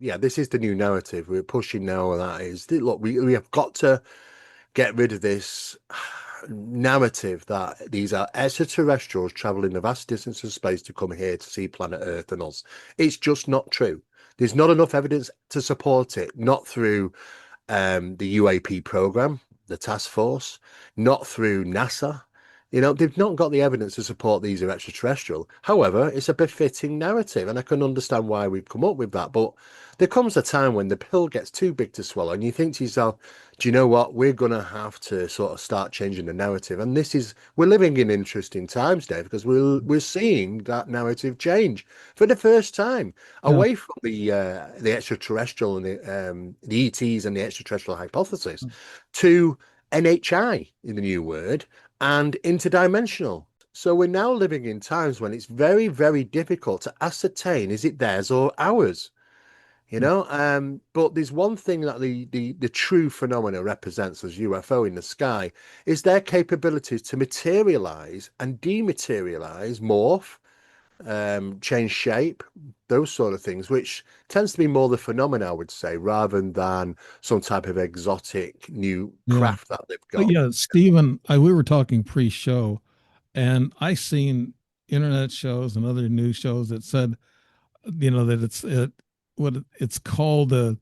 yeah, this is the new narrative we're pushing now. And that is, look, we have got to get rid of this narrative that these are extraterrestrials traveling the vast distance of space to come here to see planet Earth and us. It's just not true. There's not enough evidence to support it, not through the UAP program, the task force, not through NASA. You know, they've not got the evidence to support these are extraterrestrial. However, it's a befitting narrative, and I can understand why we've come up with that. But there comes a time when the pill gets too big to swallow, and you think to yourself, do you know what? We're going to have to sort of start changing the narrative. And we're living in interesting times, Dave, because we're seeing that narrative change for the first time Yeah. away from the extraterrestrial and the ETs and the extraterrestrial hypothesis to NHI in the new word and interdimensional. So we're now living in times when it's very, very difficult to ascertain is it theirs or ours, you know? But there's one thing that the true phenomena represents as UFO in the sky is their capabilities to materialize and dematerialize, morph, change shape, those sort of things, which tends to be more the phenomena, I would say, rather than some type of exotic new Yeah. craft that they've But got. yeah, Stephen, we were talking pre-show, and I seen internet shows and other news shows that said, that it's called a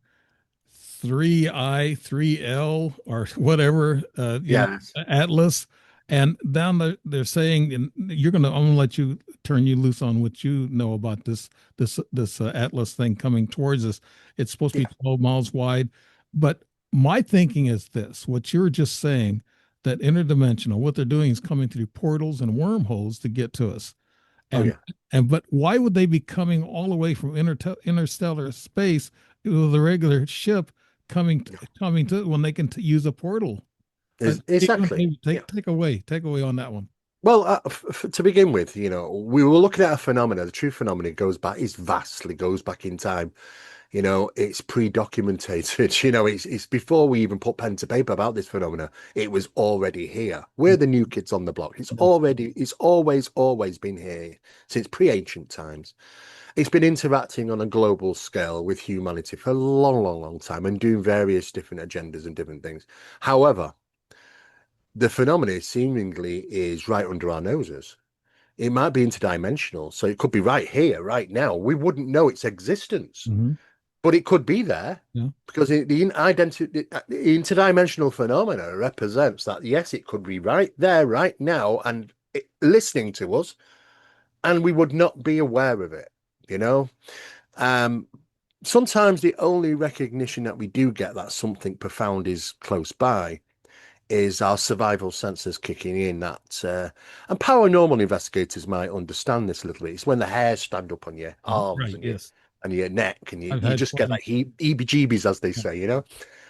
3I3L or whatever, Yes. Atlas. And down there, they're saying, and I'm gonna let you turn you loose on what you know about this Atlas thing coming towards us. It's supposed to be Yeah. 12 miles wide, but my thinking is this: what you're just saying, that interdimensional, what they're doing is coming through portals and wormholes to get to us. Oh, And yeah. but why would they be coming all the way from interstellar space with a regular ship coming to when they can use a portal? Stephen, Exactly. maybe Yeah. take away on that one. Well, to begin with, you know, we were looking at a phenomena. The true phenomena goes back in time. You know, it's pre-documented. You know, it's before we even put pen to paper about this phenomena. It was already here. We're the new kids on the block. It's always been here since pre-ancient times. It's been interacting on a global scale with humanity for a long, long, long time and doing various different agendas and different things. However, the phenomena seemingly is right under our noses. It might be interdimensional, so it could be right here, right now. We wouldn't know its existence, Hmm. but it could be there Yeah. because the interdimensional phenomena represents that. Yes, it could be right there, right now, and listening to us, and we would not be aware of it. You know, um, sometimes the only recognition that we do get that something profound is close by is our survival senses kicking in and paranormal investigators might understand this a little bit. It's when the hairs stand up on your arms Right. Yes. and your neck and I've you had just get plenty. that heebie-jeebies as they say, you know.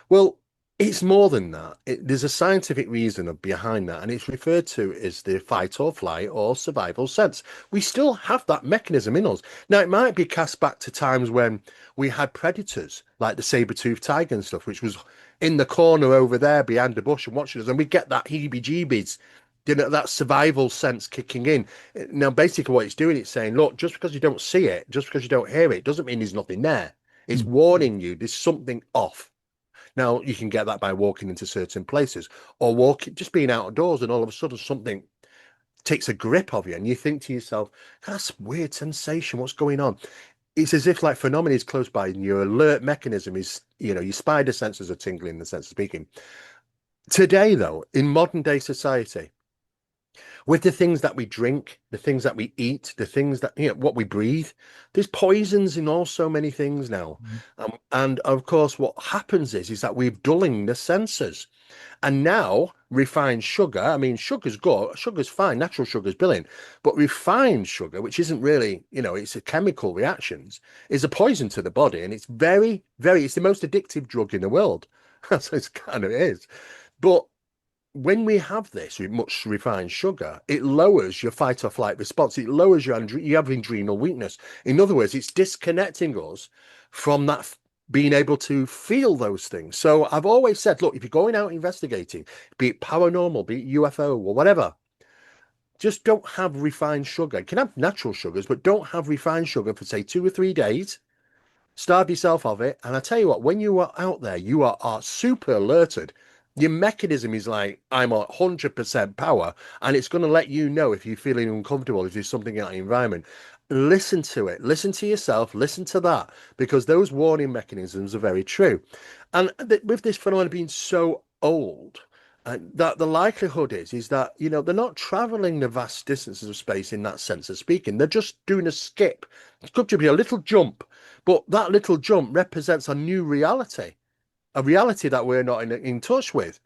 Well, it's more than that. There's a scientific reason behind that, and it's referred to as the fight or flight or survival sense. We still have that mechanism in us. Now, it might be cast back to times when we had predators like the saber-toothed tiger and stuff, which was in the corner over there behind the bush and watching us, and we get that heebie-jeebies, you know, that survival sense kicking in. Now, basically, what it's doing, it's saying, look, just because you don't see it, just because you don't hear it, doesn't mean there's nothing there. It's Mm. warning you there's something off. Now, you can get that by walking into certain places or walking, just being outdoors, and all of a sudden something takes a grip of you, and you think to yourself, that's a weird sensation. What's going on? It's as if like phenomena is close by, and your alert mechanism is, you know, your spider senses are tingling in the sense of speaking. Today, though, in modern day society, with the things that we drink, the things that we eat, the things that, you know, what we breathe. There's poisons in all so many things now. Mhm. And of course, what happens is that we're dulling the senses. And now refined sugar, I mean, sugar's good, sugar's fine, natural sugar's brilliant, but refined sugar, which isn't really, you know, it's a chemical reactions, is a poison to the body. And it's very, very, it's the most addictive drug in the world. That's what it kind of is. But when we have this with much refined sugar, it lowers your fight or flight response. It lowers you have adrenal weakness. In other words, it's disconnecting us from that being able to feel those things. So I've always said, look, if you're going out investigating, be it paranormal, be it UFO or whatever, just don't have refined sugar. You can have natural sugars, but don't have refined sugar for say 2 or 3 days. starve yourself of it. And I tell you what, when you are out there, are super alerted. Your mechanism is like, I'm at 100% power, and it's going to let you know if you're feeling uncomfortable, if there's something in the environment. Listen to it, listen to yourself, listen to that, because those warning mechanisms are very true. And with this phenomenon being so old, that the likelihood is that they're not traveling the vast distances of space in that sense of speaking. They're just doing a skip. It could be a little jump, but that little jump represents a new reality, a reality that we're not in touch with.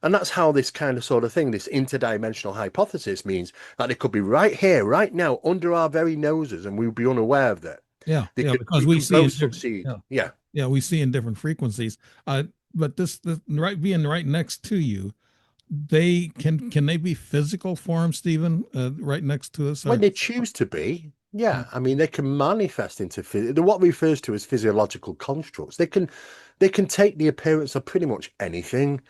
And that's how this kind of sort of thing, this interdimensional hypothesis, means that it could be right here, right now, under our very noses, and we'll be unaware of that. Yeah, They yeah, could, because we we could see both in different, succeed. yeah, Yeah. yeah, we see in different frequencies. But this right being right next to you, they can they be physical forms, Stephen? Right next to us. When they choose to be, yeah. I mean, they can manifest into what refers to as physiological constructs. They can take the appearance of pretty much anything.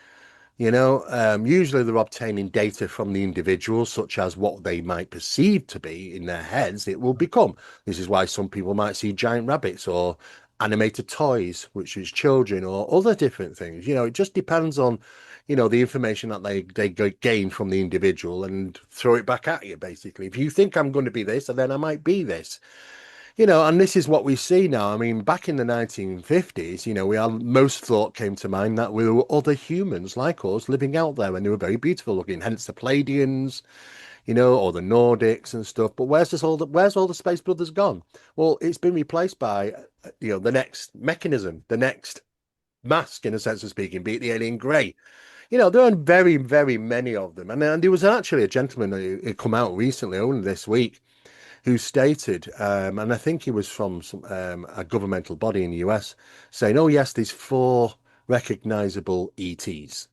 Usually they're obtaining data from the individual, such as what they might perceive to be in their heads, it will become. This is why some people might see giant rabbits or animated toys, which is children, or other different things. It just depends on, the information that they gain from the individual and throw it back at you, basically. If you think I'm going to be this, then I might be this. And this is what we see now. I mean, back in the 1950s, most thought came to mind that there were other humans like us living out there, and they were very beautiful looking, hence the Palladians, or the Nordics and stuff. But where's all the Space Brothers gone? Well, it's been replaced by, the next mechanism, the next mask, in a sense of speaking, be it the alien grey. There are very, very many of them. And there was actually a gentleman who come out recently, only this week, who stated, and I think he was from a governmental body in the US, saying, "Oh yes, there's four recognizable ETs."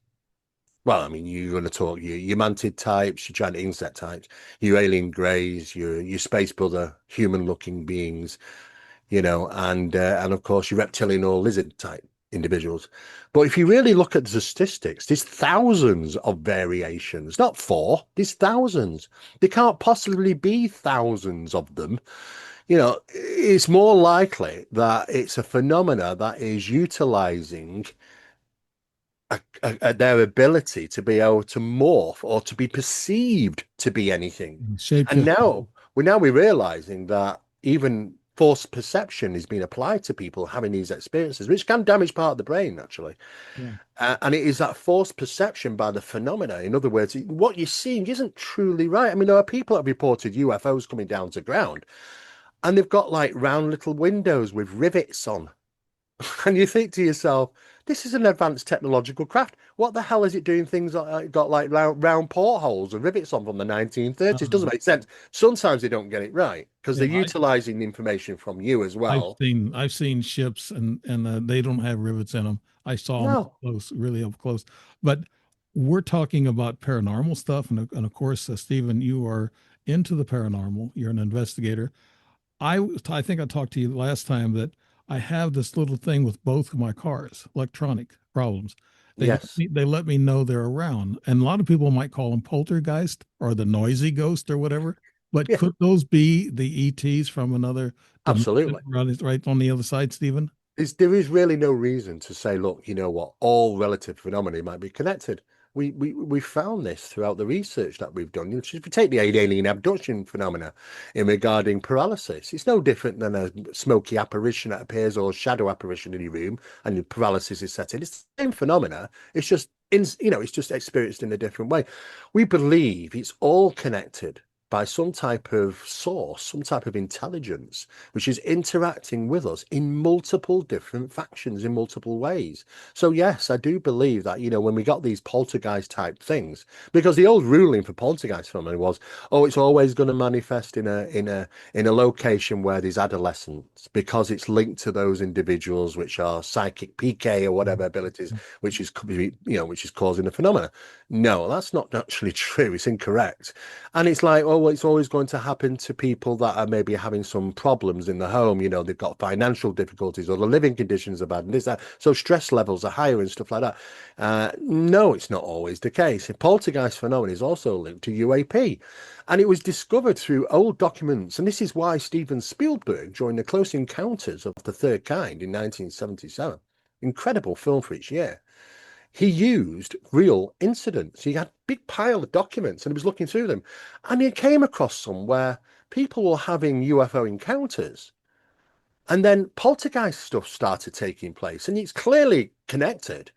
Well, I mean, you're going to talk your mantid types, your giant insect types, your alien greys, your space brother human-looking beings, and of course your reptilian or lizard type individuals. But if you really look at the statistics, there's thousands of variations, not four, there's thousands. There can't possibly be thousands of them. It's more likely that it's a phenomena that is utilizing their ability to be able to morph or to be perceived to be anything. And Shapeshift. we're realizing that even false perception is being applied to people having these experiences, which can damage part of the brain, actually. Yeah. And it is that false perception by the phenomena. In other words, what you're seeing isn't truly right. I mean, there are people that have reported UFOs coming down to ground, and they've got like round little windows with rivets on. And you think to yourself, this is an advanced technological craft. What the hell is it doing things like got like round portholes and rivets on from the 1930s? Uh, Doesn't make sense. Sometimes they don't get it right because yeah, they're utilizing the information from you as well. I've seen ships and they don't have rivets in them. I saw them up No. close, really up close. But we're talking about paranormal stuff, and of course, Stephen, you are into the paranormal. You're an investigator. I think I talked to you last time that I have this little thing with both of my cars, electronic problems. Yes. They let me know they're around, and a lot of people might call them poltergeist or the noisy ghost or whatever. But Yeah. could those be the ETs from another dimension Absolutely. right on the other side, Stephen? There is really no reason to say, look, you know what, all relative phenomena might be connected. We found this throughout the research that we've done. If you take the alien abduction phenomena in regarding paralysis, it's no different than a smoky apparition that appears or shadow apparition in your room and your paralysis is set in. It's the same phenomena. It's just it's just experienced in a different way. We believe it's all connected by some type of source, some type of intelligence, which is interacting with us in multiple different factions in multiple ways. So yes, I do believe that, when we got these poltergeist type things, because the old ruling for poltergeist phenomena was, oh, it's always going to manifest in a location where there's adolescents because it's linked to those individuals which are psychic PK or whatever abilities, which is which is causing the phenomena. No, that's not actually true. It's incorrect. And it's like, oh, well, it's always going to happen to people that are maybe having some problems in the home. You know, they've got financial difficulties or the living conditions are bad and this, that. So stress levels are higher and stuff like that. No, it's not always the case. A poltergeist phenomenon is also linked to UAP. And it was discovered through old documents. And this is why Steven Spielberg joined the Close Encounters of the Third Kind in 1977. Incredible film for each year. He used real incidents. He had a big pile of documents and he was looking through them. And he came across some where people were having UFO encounters. And then poltergeist stuff started taking place. And it's clearly connected.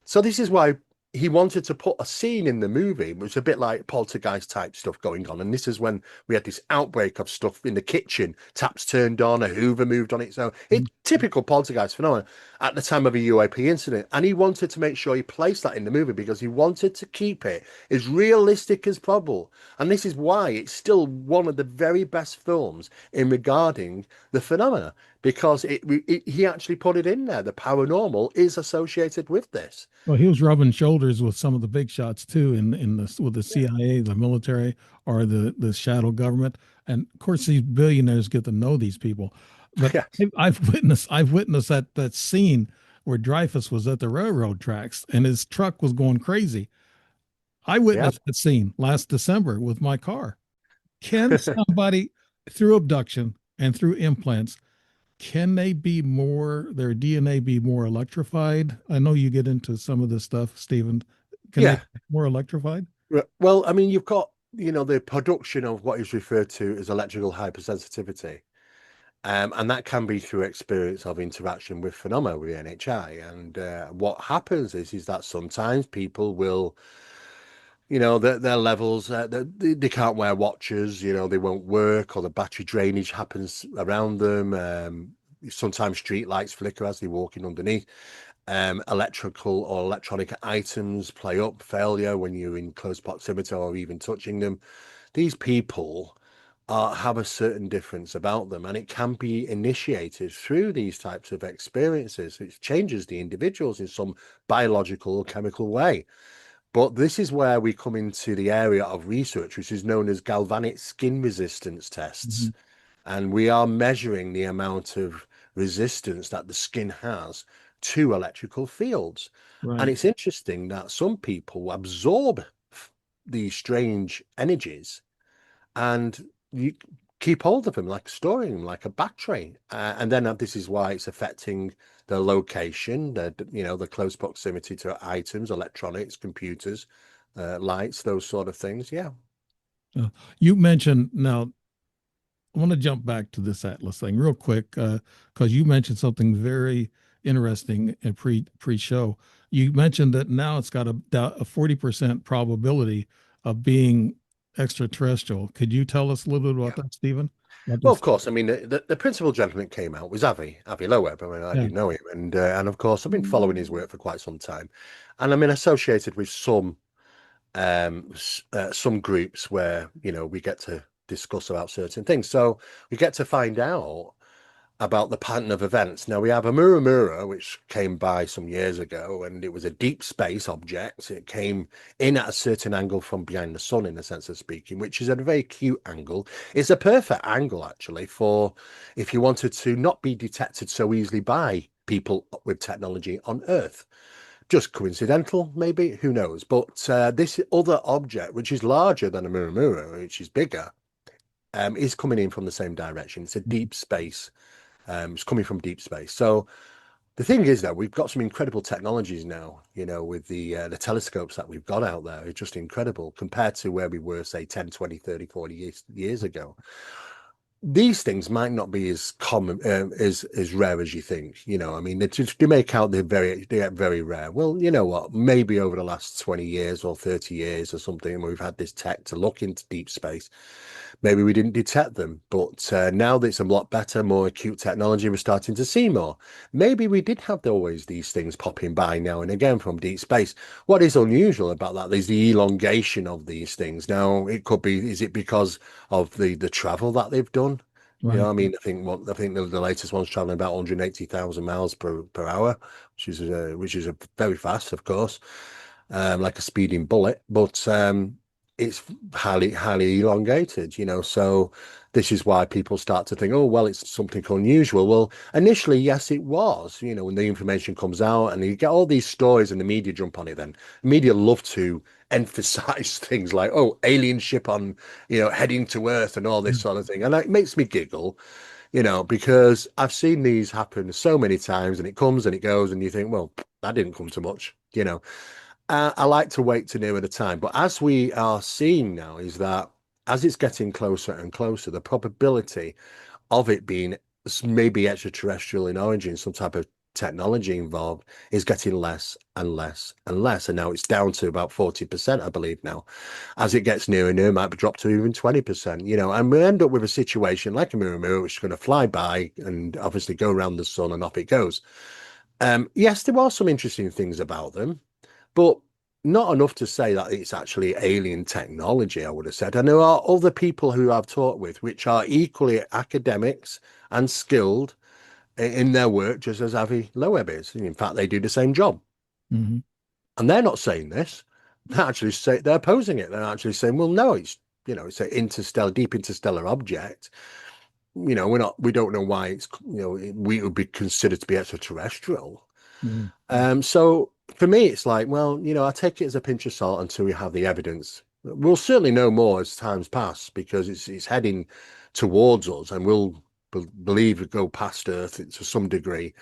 So this is why he wanted to put a scene in the movie, which was a bit like poltergeist type stuff going on. And this is when we had this outbreak of stuff in the kitchen, taps turned on, a Hoover moved on its own. It typical poltergeist phenomenon at the time of a UAP incident. And he wanted to make sure he placed that in the movie because he wanted to keep it as realistic as possible. And this is why it's still one of the very best films in regarding the phenomena because he actually put it in there. The paranormal is associated with this. Well, he was rubbing shoulders with some of the big shots too, in the with the Yeah. CIA, the military, or the shadow government, and of course these billionaires get to know these people. But Yeah. I've witnessed that scene where Dreyfus was at the railroad tracks and his truck was going crazy. I Yeah. witnessed that scene last December with my car. Can somebody, through abduction and through implants, can they be more, their DNA be more electrified? I know you get into some of this stuff, Stephen. Can they Yeah. be more electrified? Well, I mean, you've got, the production of what is referred to as electrical hypersensitivity. And that can be through experience of interaction with phenomena with NHI. And what happens is that sometimes people will, their levels, they can't wear watches, they won't work, or the battery drainage happens around them. Sometimes street lights flicker as they're walking underneath. Electrical or electronic items play up, failure when you're in close proximity or even touching them. These people have a certain difference about them, and it can be initiated through these types of experiences. It changes the individuals in some biological or chemical way. But this is where we come into the area of research, which is known as galvanic skin resistance tests. Mhm. And we are measuring the amount of resistance that the skin has to electrical fields. And Right. it's interesting that some people absorb these strange energies and you keep hold of them, like storing them, like a battery. And then this is why it's affecting the location, the close proximity to items, electronics, computers, lights, those sort of things. Yeah. Uh, you mentioned now, I want to jump back to this Atlas thing real quick because you mentioned something very interesting in pre-show. You mentioned that now it's got a 40% probability of being extraterrestrial. Could you tell us a little bit about Yeah. that, Stephen? About Well, of this? course. I mean, the principal gentleman came out was Avi Loeb. I mean, I Yeah. didn't know him, and of course, I've been following his work for quite some time, and I'm associated with some groups where we get to discuss about certain things. So we get to find out about the pattern of events. Now we have a Mura, which came by some years ago, and it was a deep space object. It came in at a certain angle from behind the sun, in a sense of speaking, which is a very cute angle. It's a perfect angle, actually, for if you wanted to not be detected so easily by people with technology on Earth. Just coincidental, maybe, who knows? But this other object, which is larger than a Mura, which is bigger, is coming in from the same direction. It's a deep space. It's coming from deep space. So the thing is that we've got some incredible technologies now, with the telescopes that we've got out there. It's just incredible compared to where we were, say, 10, 20, 30, 40 years ago. These things might not be as common, as rare as you think. I mean, they make out they get very rare. Well, you know what? Maybe over the last 20 years or 30 years or something, we've had this tech to look into deep space. Maybe we didn't detect them, but now that it's a lot better, more acute technology, we're starting to see more. Maybe we did have always these things popping by now and again from deep space. What is unusual about that is the elongation of these things. Now, it could be, is it because of the travel that they've done? Right. I mean, I think the latest one's traveling about 180,000 miles per hour, which is very fast, of course. like a speeding bullet, but it's highly elongated, so this is why people start to think, oh, well, it's something unusual. Well, initially, yes, it was, when the information comes out and you get all these stories and the media jump on it, then the media love to emphasize things like, oh, alien ship on, heading to Earth and all this Yeah. sort of thing. And it makes me giggle, because I've seen these happen so many times and it comes and it goes and you think, well, that didn't come to much. I like to wait to nearer the time, but as we are seeing now, is that as it's getting closer and closer, the probability of it being maybe extraterrestrial in origin, some type of technology involved, is getting less and less and less. And now it's down to about 40%, I believe now. As it gets nearer and nearer, it might be dropped to even 20%, and we end up with a situation like a mirror, which is going to fly by and obviously go around the sun and off it goes. Yes, there are some interesting things about them, but not enough to say that it's actually alien technology, I would have said. And there are other people who I've talked with, which are equally academics and skilled in their work, just as Avi Loeb is. In fact, they do the same job. Hmm. And they're not saying this. They're opposing it. They're actually saying, well, no, it's an deep interstellar object. We don't know why we would be considered to be extraterrestrial. Hmm. So for me, it's like, well, I take it as a pinch of salt until we have the evidence. We'll certainly know more as times pass because it's heading towards us, and we'll believe it go past Earth to some degree,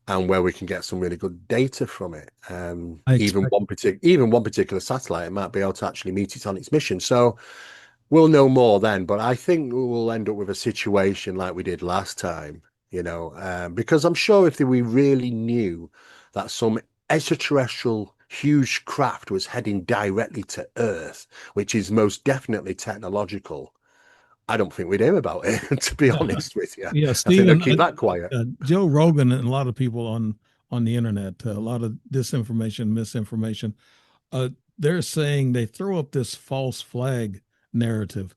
and where we can get some really good data from it. I Even expect. one particular satellite might be able to actually meet it on its mission. So we'll know more then, but I think we'll end up with a situation like we did last time, because I'm sure if we really knew that some extraterrestrial huge craft was heading directly to Earth, which is most definitely technological, I don't think we'd hear about it, to be Yeah, honest with you. yeah, I think they'll Stephen, keep that quiet. Joe Rogan, and a lot of people on the internet, a lot of disinformation, misinformation. Uh, they're saying they throw up this false flag narrative,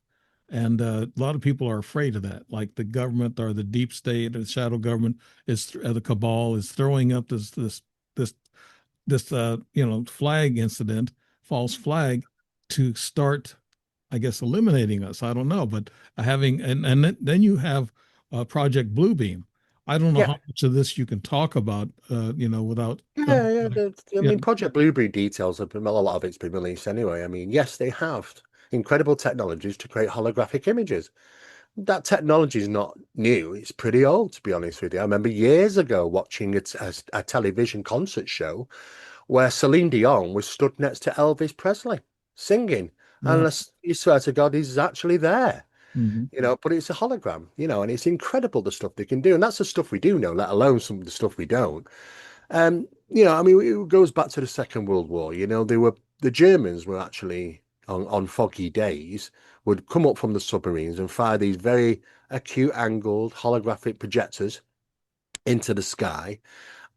and a lot of people are afraid of that. Like the government or the deep state or the shadow government the cabal is throwing up this flag incident, false flag, to start, I guess, eliminating us. I don't know, but having and then you have Project Bluebeam. I don't know Yeah. how much of this you can talk about, without. Yeah, yeah. I Yeah. mean, Project Blueberry details have been, well, a lot of it's been released anyway. I mean, yes, they have incredible technologies to create holographic images. That technology is not new. It's pretty old, to be honest with you. I remember years ago watching a television concert show where Celine Dion was stood next to Elvis Presley singing. Yeah. And you swear to God, he's actually there, Hmm. but it's a hologram, and it's incredible the stuff they can do. And that's the stuff we do know, let alone some of the stuff we don't. I mean, it goes back to the Second World War. The Germans were actually on foggy days would come up from the submarines and fire these very acute angled holographic projectors into the sky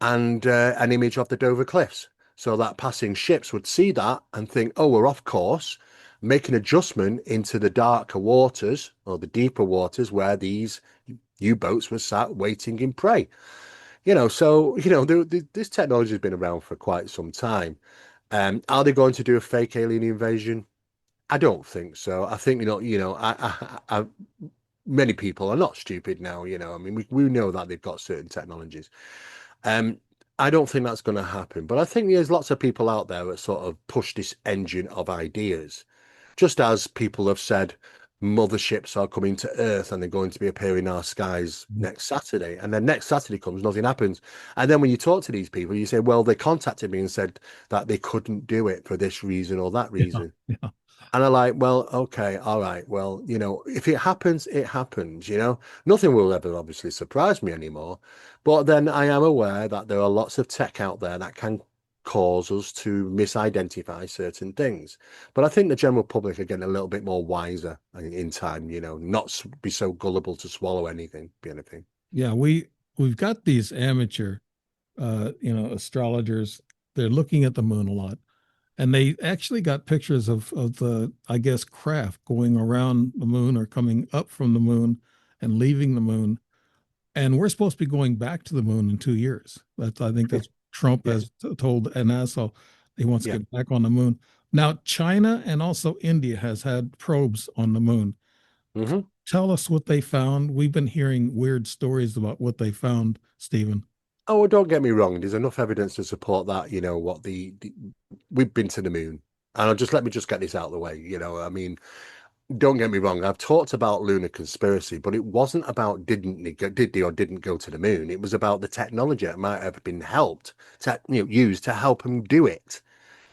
and an image of the Dover Cliffs, so that passing ships would see that and think, oh, we're off course, make an adjustment into the darker waters or the deeper waters where these U-boats were sat waiting in prey. So this technology has been around for quite some time. Are they going to do a fake alien invasion? I don't think so. I think many people are not stupid now. I mean, we know that they've got certain technologies. Um, I don't think that's going to happen. But I think there's lots of people out there that sort of push this engine of ideas, just as people have said motherships are coming to Earth and they're going to be appearing in our skies next Saturday. And then next Saturday comes, nothing happens. And then when you talk to these people, you say, well, they contacted me and said that they couldn't do it for this reason or that Yeah. reason. Yeah. And I'm like, well, okay, all right. Well, if it happens, it happens, Nothing will ever obviously surprise me anymore. But then I am aware that there are lots of tech out there that can cause us to misidentify certain things. But I think the general public are getting a little bit more wiser in time, not be so gullible to swallow anything. Yeah, we've got these amateur astrologers. They're looking at the moon a lot. And they actually got pictures of the, I guess, craft going around the moon or coming up from the moon and leaving the moon. And we're supposed to be going back to the moon in 2 years. I think Yeah. that's Trump Yeah. has told NASA. He wants to Yeah. get back on the moon. Now, China and also India has had probes on the moon. Hmm. Tell us what they found. We've been hearing weird stories about what they found, Stephen. Oh, well, don't get me wrong. There's enough evidence to support that. What we've been to the moon, and let me just get this out of the way. I mean, don't get me wrong. I've talked about lunar conspiracy, but it wasn't about did they or didn't go to the moon. It was about the technology that might have been helped to used to help them do it.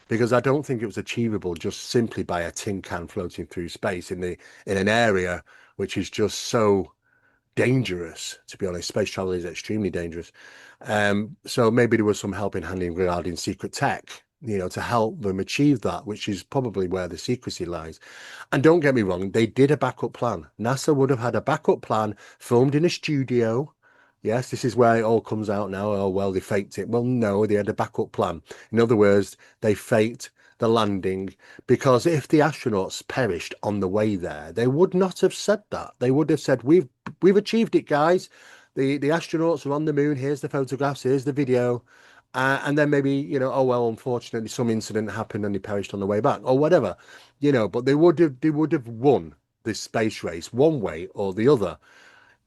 Because I don't think it was achievable just simply by a tin can floating through space in an area which is just so dangerous. To be honest, space travel is extremely dangerous. So maybe there was some helping handing regarding secret tech, to help them achieve that, which is probably where the secrecy lies. And don't get me wrong, they did a backup plan. NASA would have had a backup plan filmed in a studio. Yes, this is where it all comes out now. Oh, well, they faked it. Well, no, they had a backup plan. In other words, they faked the landing because if the astronauts perished on the way there, they would not have said that. They would have said, "We've achieved it, guys. The astronauts are on the moon. Here's the photographs. Here's the video." And then maybe, oh well, unfortunately, some incident happened and they perished on the way back, or whatever, But they would have won this space race one way or the other.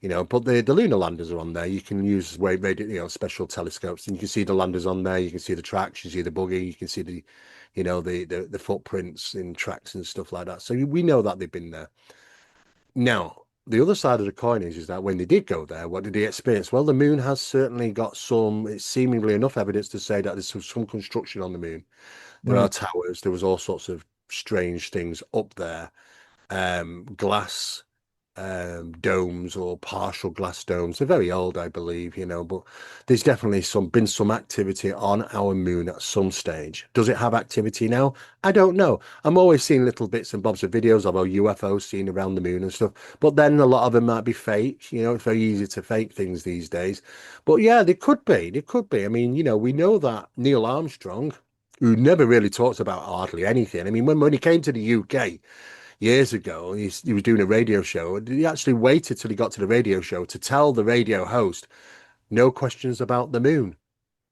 But the lunar landers are on there. You can use wave radio, special telescopes, and you can see the landers on there. You can see the tracks, you see the buggy, you can see the footprints in tracks and stuff like that. So we know that they've been there. Now, the other side of the coin is that when they did go there, what did they experience? Well, the moon has certainly got it's seemingly enough evidence to say that there's some construction on the moon. There are Right. towers. There was all sorts of strange things up there. Glass domes or partial glass domes. They're very old, I believe, but there's definitely been some activity on our moon at some stage. Does it have activity now? I don't know. I'm always seeing little bits and bobs of videos of our UFOs seen around the moon and stuff, but then a lot of them might be fake. It's very easy to fake things these days. But yeah, they could be. They could be. I mean, we know that Neil Armstrong, who never really talks about hardly anything. I mean, when he came to the UK, years ago. He was doing a radio show. And he actually waited till he got to the radio show to tell the radio host, no questions about the moon.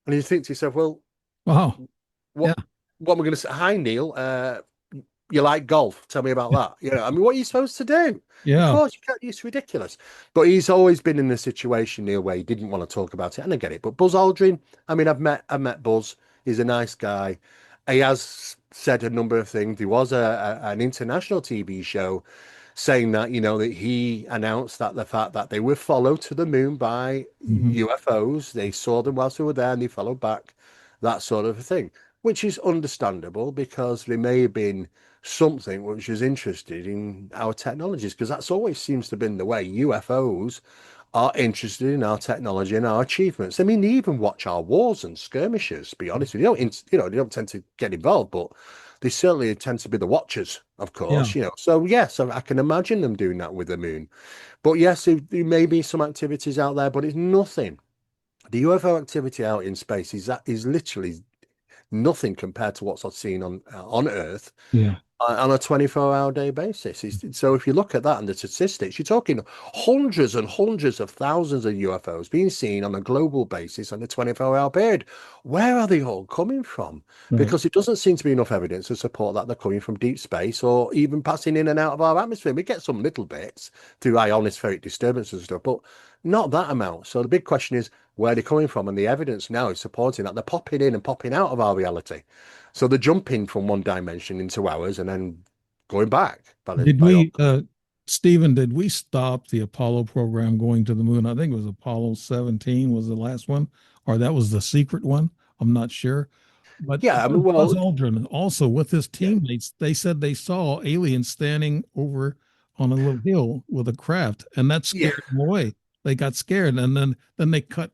And you think to yourself, well, Wow. what Yeah. what am I going to say? Hi, Neil. You like golf? Tell me about that. I mean, what are you supposed to do? Of Yeah. course, you can't. It's ridiculous. But he's always been in a situation, Neil, where he didn't want to talk about it, and I get it. But Buzz Aldrin, I mean, I've met Buzz. He's a nice guy. He has said a number of things. There was an international TV show saying that that he announced that the fact that they were followed to the moon by Hmm. UFOs, they saw them whilst they were there and they followed back, that sort of thing, which is understandable because there may have been something which is interested in our technologies because that's always seems to have been the way. UFOs are interested in our technology and our achievements. I mean, they even watch our wars and skirmishes. To be honest with you, they don't tend to get involved, but they certainly tend to be the watchers, of Yeah. course. So yes, I can imagine them doing that with the moon. But yes, there may be some activities out there, but it's nothing. The UFO activity out in space is literally nothing compared to what's I've seen on Earth Yeah. on a 24-hour day basis. So if you look at that and the statistics, you're talking hundreds and hundreds of thousands of UFOs being seen on a global basis on a 24-hour period. Where are they all coming from? Right. Because it doesn't seem to be enough evidence to support that they're coming from deep space or even passing in and out of our atmosphere. We get some little bits through ionospheric disturbances and stuff, but not that amount. So the big question is where they're coming from, and the evidence now is supporting that they're popping in and popping out of our reality. So they're jumping from one dimension into ours and then going back Did by all. we, Stephen, did we stop the Apollo program going to the moon? I think it was Apollo 17 was the last one, or that was the secret one. I'm not sure. But Yeah, I mean, Buzz well, Aldrin also with his yeah, teammates, they said they saw aliens standing over on a little hill with a craft, and that yeah, scared them away. They got scared, and then they cut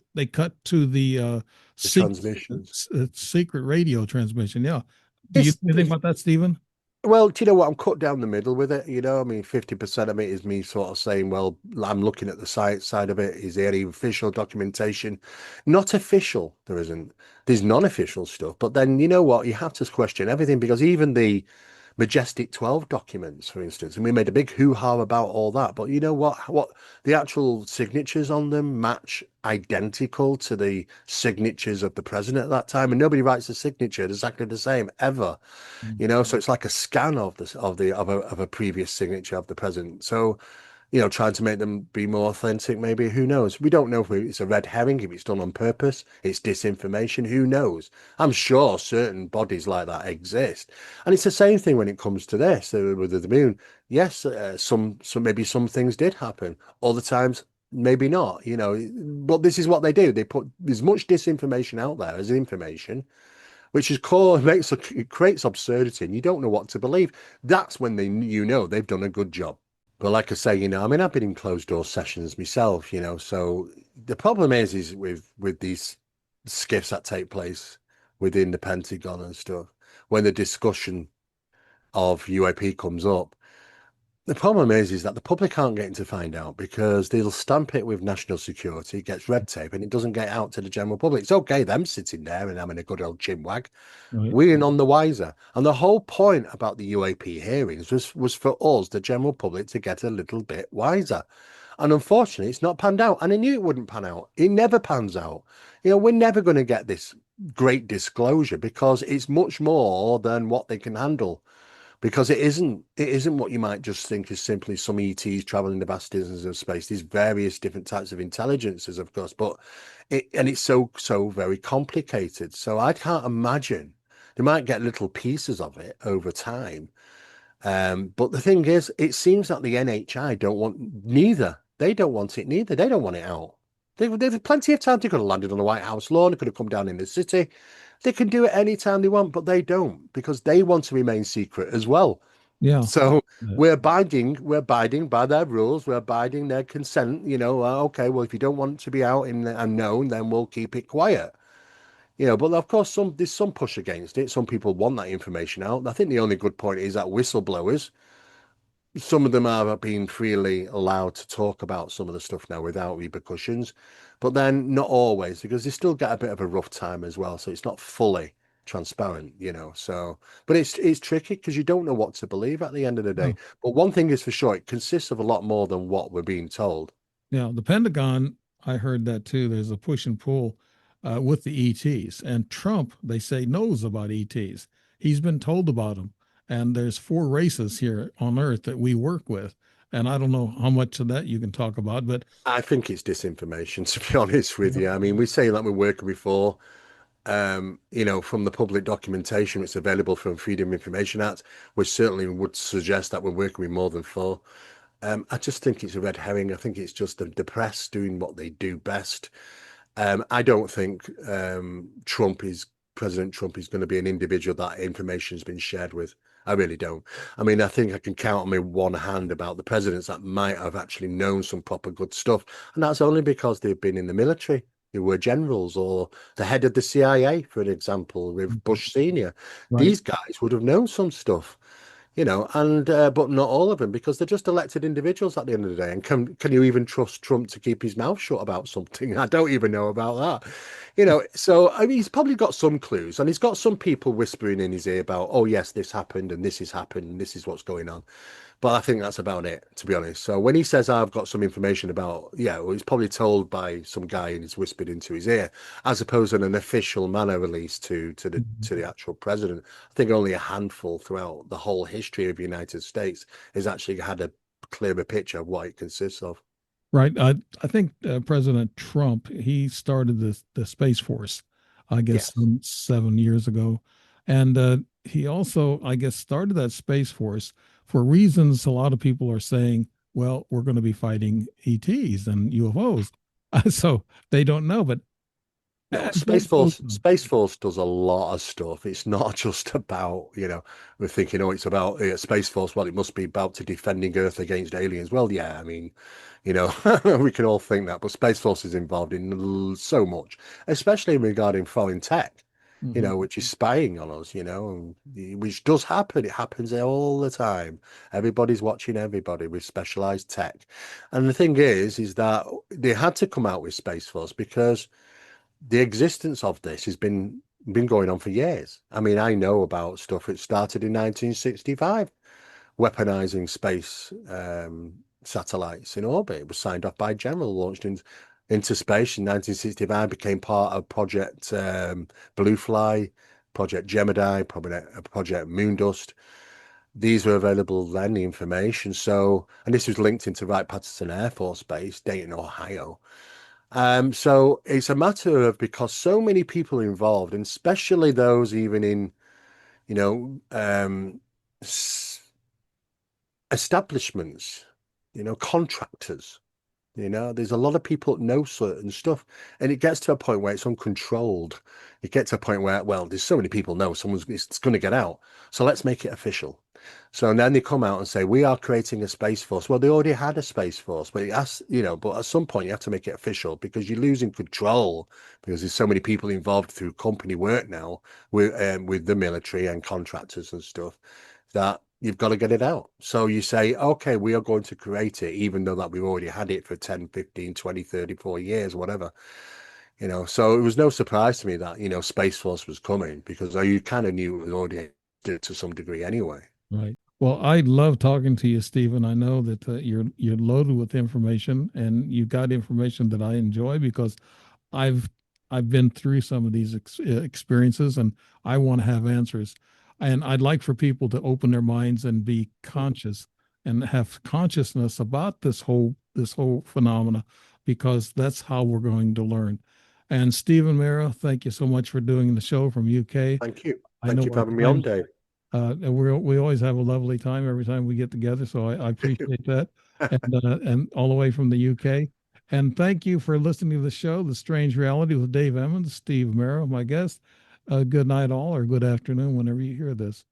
to the the secret transmissions. secret radio transmission. Yeah. Do you It's, know anything it's about that, Stephen? well, do you know what? I'm cut down the middle with it. I mean, 50% of it is me sort of saying, well, I'm looking at the side of it. Is there any official documentation? Not official, there isn't. There's non-official stuff. But then you know what? You have to question everything because even the Majestic 12 documents, for instance, and we made a big hoo-ha about all that. But you know what the actual signatures on them match identical to the signatures of the president at that time, and nobody writes a signature exactly the same ever. So it's like a scan of this of a previous signature of the president. So trying to make them be more authentic, maybe. Who knows? We don't know if it's a red herring, if it's done on purpose, it's disinformation. Who knows? I'm sure certain bodies like that exist. And it's the same thing when it comes to this with the moon. Yes, maybe some things did happen. Other times, maybe not, but this is what they do. They put as much disinformation out there as information, which is core it creates absurdity and you don't know what to believe. That's when they've done a good job. But like I say, I mean, I've been in closed door sessions myself, so the problem is with these skiffs that take place within the Pentagon and stuff, when the discussion of UAP comes up, the problem is that the public can't get in to find out because they'll stamp it with national security, it gets red tape, and it doesn't get out to the general public. It's okay, them sitting there and having a good old chinwag. Right. We're none the wiser. And the whole point about the UAP hearings was for us, the general public, to get a little bit wiser. And unfortunately, it's not panned out. And I knew it wouldn't pan out. It never pans out. We're never going to get this great disclosure because it's much more than what they can handle. Because it isn't what you might just think is simply some ETs traveling the vast distances of space. There's various different types of intelligences, of course, but it's so very complicated. So I can't imagine. They might get little pieces of it over time. But the thing is, it seems that the NHI don't want neither. They don't want it neither. They don't want it out. They've plenty of time. They could have landed on the White House lawn. They could have come down in the city. They can do it anytime they want, but they don't because they want to remain secret as well. Yeah. So we're abiding by their rules. We're abiding their consent. Okay, well, if you don't want to be out in the unknown, then we'll keep it quiet. But of course, there's some push against it. Some people want that information out. I think the only good point is that whistleblowers, some of them are being freely allowed to talk about some of the stuff now without repercussions, but then not always because they still get a bit of a rough time as well. So it's not fully transparent. So, but it's tricky because you don't know what to believe at the end of the day. Yeah. But one thing is for sure, it consists of a lot more than what we're being told. Yeah. The Pentagon, I heard that too. There's a push and pull with the ETs. And Trump, they say, knows about ETs. He's been told about them. And there's four races here on Earth that we work with. And I don't know how much of that you can talk about, but I think it's disinformation, to be honest with you. I mean, we say that we're working before. From the public documentation it's available from Freedom of Information Act, which certainly would suggest that we're working with more than four. I just think it's a red herring. I think it's just the press doing what they do best. I don't think President Trump is going to be an individual that information has been shared with. I really don't. I mean, I think I can count on my one hand about the presidents that might have actually known some proper good stuff. And that's only because they've been in the military. They were generals or the head of the CIA, for an example, with Bush Senior. right. These guys would have known some stuff, and but not all of them because they're just elected individuals at the end of the day. And can you even trust Trump to keep his mouth shut about something? I don't even know about that. So I mean, he's probably got some clues, and he's got some people whispering in his ear about, oh yes, this happened, and this has happened, and this is what's going on. But I think that's about it, to be honest. So when he says I've got some information about, yeah, well, he's probably told by some guy and he's whispered into his ear, as opposed to an official manner release to the actual president. I think only a handful throughout the whole history of the United States has actually had a clearer picture of what it consists of. Right. I think President Trump, he started the Space Force, I guess, Yes. 7 years ago. And he also, I guess, started that Space Force for reasons a lot of people are saying, well, we're going to be fighting ETs and UFOs. So they don't know. But No, as Space that goes Force on, Space Force does a lot of stuff. It's not just about, we're thinking, oh, it's about Space Force. Well, it must be about to defending Earth against aliens. Well, yeah, I mean, we can all think that, but Space Force is involved in so much, especially regarding foreign tech, mhm. which is spying on us, which does happen. It happens all the time. Everybody's watching everybody with specialized tech. And the thing is that they had to come out with Space Force because the existence of this has been been going on for years. I mean, I know about stuff that started in 1965, weaponizing space satellites in orbit. It was signed off by General, launched into space in 1965, became part of Project Blue Fly, Project Gemini, Project Moondust. These were available then, the information. So, and this was linked into Wright-Patterson Air Force Base, Dayton, Ohio. So it's a matter of, because so many people are involved, and especially those even in, you know, establishments, contractors. There's a lot of people that know certain stuff, and it gets to a point where it's uncontrolled. It gets to a point where, well, there's so many people know it's going to get out, so let's make it official. So then they come out and say, we are creating a space force. Well, they already had a space force, but it has, but at some point you have to make it official, because you're losing control, because there's so many people involved through company work now with the military and contractors and stuff, that you've got to get it out. So you say, okay, we are going to create it, even though that we've already had it for 10, 15, 20, 30, 40 years, whatever. So it was no surprise to me that, Space Force was coming, because you kind of knew it was already to some degree anyway. Right. Well, I love talking to you, Stephen. I know that you're loaded with information, and you got information that I enjoy because I've I've been through some of these experiences, and I want to have answers. And I'd like for people to open their minds and be conscious and have consciousness about this whole phenomena, because that's how we're going to learn. And Stephen Mera, thank you so much for doing the show from UK. Thank you. I Thank know you for our having me on, times Dave. and we always have a lovely time every time we get together. So I appreciate that, and all the way from the UK. And thank you for listening to the show, The Strange Reality with Dave Emmons, Steve Mera, my guest. Good night, all, or good afternoon, whenever you hear this.